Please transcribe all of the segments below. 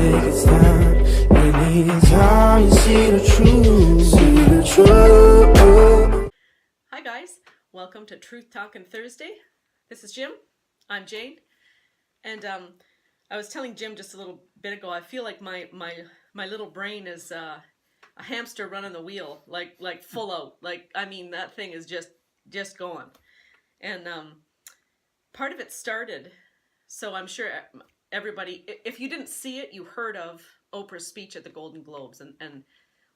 take its time. Anytime you see the truth, see the truth. Hi guys, welcome to Truth Talkin Thursday. This is Jim. I'm Jane, and I was telling Jim just a little bit ago. I feel like my little brain is a hamster running the wheel, like full out. Like, I mean, that thing is just going. And part of it started. So I'm sure everybody, if you didn't see it, you heard of Oprah's speech at the Golden Globes, and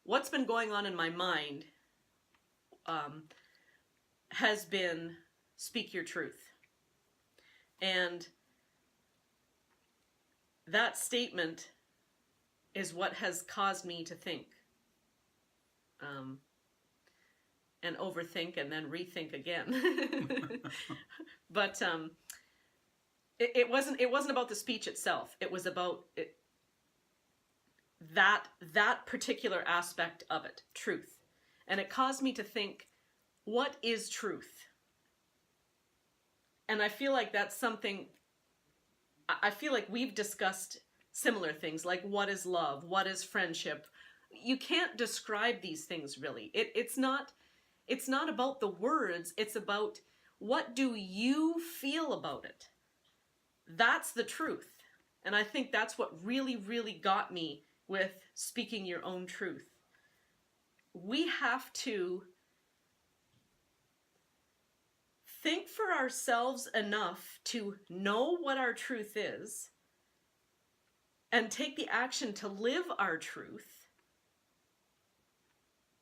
what's been going on in my mind has been speak your truth. And that statement is what has caused me to think and overthink and then rethink again. But it wasn't about the speech itself. It was about that particular aspect of it, truth. And it caused me to think, what is truth? And I feel like that's something, I feel like we've discussed similar things, like what is love? What is friendship? You can't describe these things really. It's not about the words, it's about what do you feel about it? That's the truth. And I think that's what really, really got me with speaking your own truth. We have to think for ourselves enough to know what our truth is and take the action to live our truth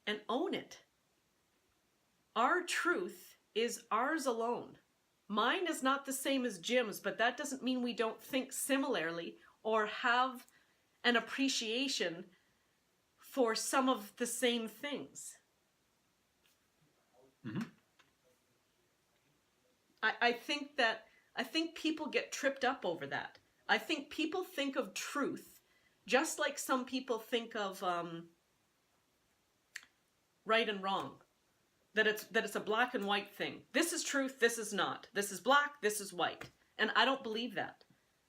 and own it. Our truth is ours alone. Mine is not the same as Jim's, but that doesn't mean we don't think similarly or have an appreciation for some of the same things. Mm-hmm. I think people get tripped up over that. I think people think of truth just like some people think of right and wrong. That it's a black and white thing. This is truth, this is not. This is black, this is white. And I don't believe that.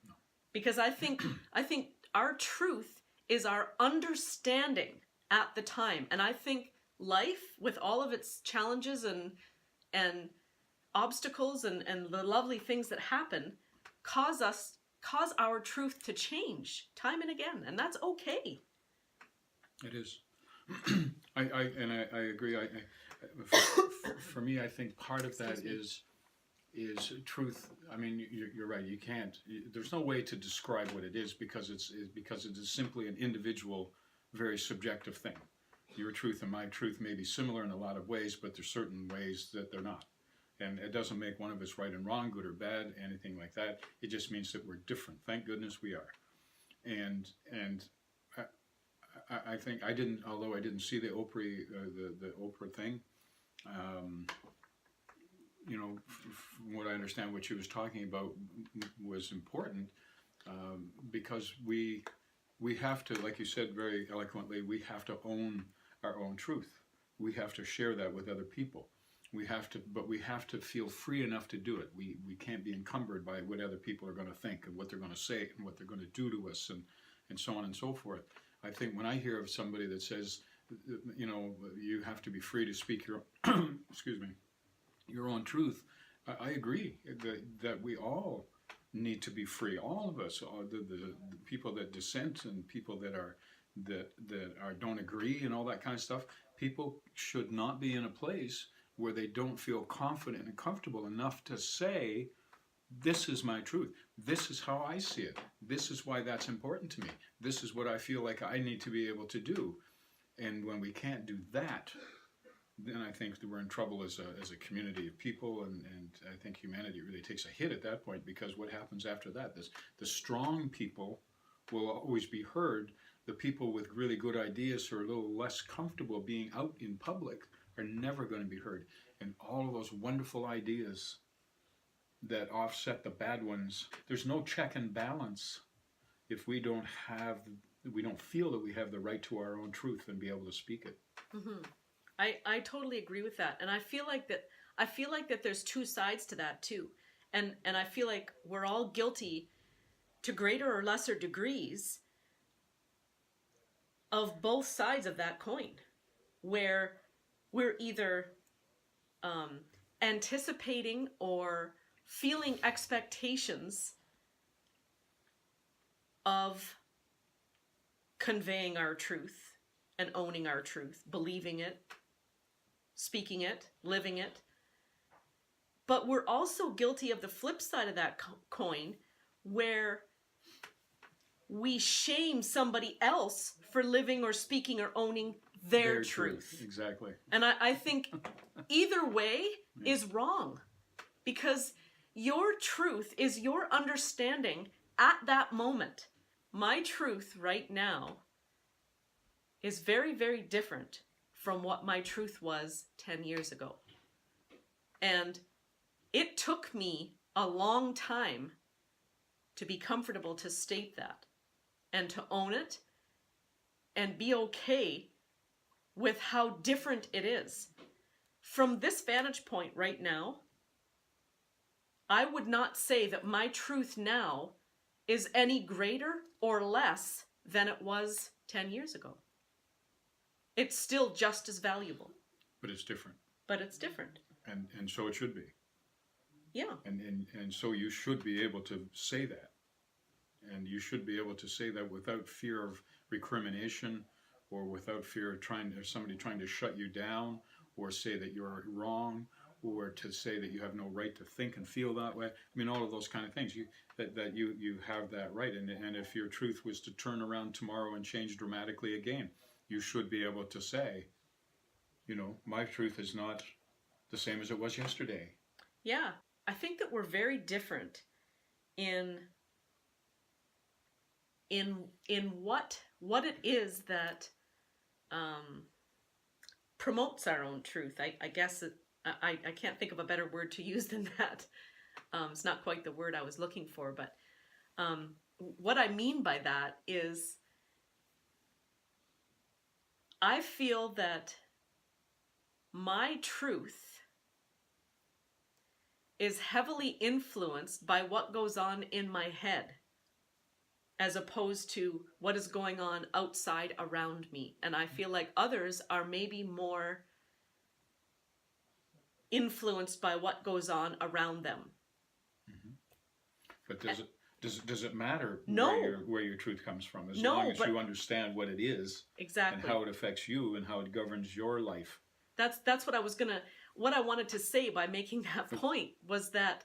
No. Because I think our truth is our understanding at the time. And I think life, with all of its challenges and obstacles and the lovely things that happen, cause our truth to change time and again, and that's okay. It is. I agree. For me, I think part of that is truth. I mean, you're right. You can't. There's no way to describe what it is because it is simply an individual, very subjective thing. Your truth and my truth may be similar in a lot of ways, but there's certain ways that they're not. And it doesn't make one of us right and wrong, good or bad, anything like that. It just means that we're different. Thank goodness we are. And I think although I didn't see the Oprah thing. From what I understand, what she was talking about was important because we have to, like you said very eloquently, we have to own our own truth. We have to share that with other people. But we have to feel free enough to do it. We can't be encumbered by what other people are going to think and what they're going to say and what they're going to do to us and so on and so forth. I think when I hear of somebody that says, you have to be free to speak your your own truth, I agree that we all need to be free. All of us, the people that dissent and people that don't agree and all that kind of stuff. People should not be in a place where they don't feel confident and comfortable enough to say, this is my truth. This is how I see it. This is why that's important to me. This is what I feel like I need to be able to do. And when we can't do that, then I think that we're in trouble as a community of people, and I think humanity really takes a hit at that point, because what happens after that? The strong people will always be heard. The people with really good ideas who are a little less comfortable being out in public are never going to be heard. And all of those wonderful ideas that offset the bad ones, there's no check and balance if we don't feel that we have the right to our own truth and be able to speak it. Mm-hmm. I totally agree with that. And I feel like that there's two sides to that too. And I feel like we're all guilty to greater or lesser degrees of both sides of that coin, where we're either anticipating or feeling expectations of conveying our truth and owning our truth, believing it, speaking it, living it. But we're also guilty of the flip side of that coin, where we shame somebody else for living or speaking or owning their truth. Exactly. And I think either way is wrong, because your truth is your understanding at that moment. My truth right now is very, very different from what my truth was 10 years ago. And it took me a long time to be comfortable to state that and to own it and be okay with how different it is. From this vantage point right now, I would not say that my truth now is any greater or less than it was 10 years ago. It's still just as valuable. But it's different. But it's different. And so it should be. Yeah. And so you should be able to say that. And you should be able to say that without fear of recrimination, or without fear of somebody trying to shut you down, or say that you're wrong, or to say that you have no right to think and feel that way. I mean, all of those kind of things. You have that right. And if your truth was to turn around tomorrow and change dramatically again, you should be able to say, my truth is not the same as it was yesterday. Yeah. I think that we're very different in what it is that promotes our own truth. I guess I can't think of a better word to use than that. It's not quite the word I was looking for, but what I mean by that is I feel that my truth is heavily influenced by what goes on in my head, as opposed to what is going on outside around me. And I feel like others are maybe more influenced by what goes on around them. Mm-hmm. But does it matter No. where your truth comes from, as No, long as but you understand what it is, exactly, and how it affects you and how it governs your life? That's what I wanted to say by making that point, was that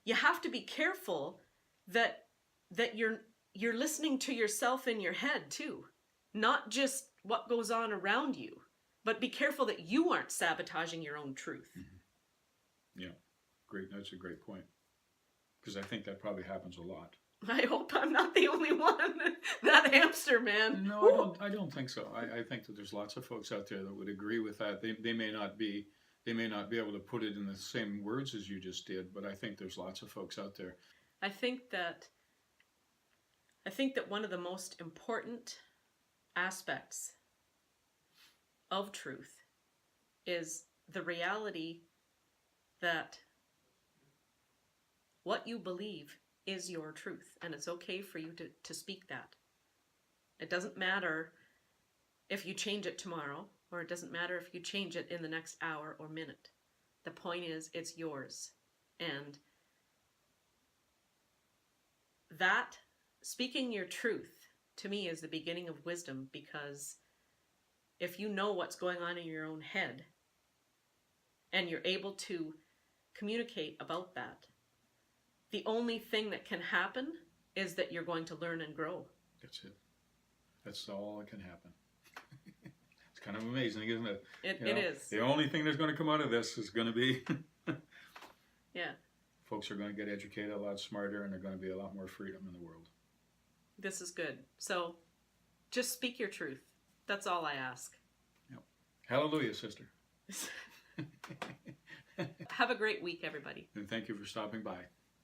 you have to be careful that you're listening to yourself in your head too, not just what goes on around you, but be careful that you aren't sabotaging your own truth. Mm-hmm. Yeah, great. That's a great point, because I think that probably happens a lot. I hope I'm not the only one. That hamster, man. No, I don't think so. I think that there's lots of folks out there that would agree with that. They may not be able to put it in the same words as you just did, but I think there's lots of folks out there. I think that one of the most important aspects of truth is the reality that what you believe is your truth, and it's okay for you to speak that. It doesn't matter if you change it tomorrow, or it doesn't matter if you change it in the next hour or minute. The point is, it's yours. And that, speaking your truth, to me, is the beginning of wisdom, because if you know what's going on in your own head and you're able to communicate about that, the only thing that can happen is that you're going to learn and grow. That's it. That's all that can happen. It's kind of amazing, isn't it? It is. The only thing that's going to come out of this is going to be yeah. Folks are going to get educated a lot smarter, and there's going to be a lot more freedom in the world. This is good. So just speak your truth. That's all I ask. Yep. Hallelujah, sister. Have a great week, everybody. And thank you for stopping by.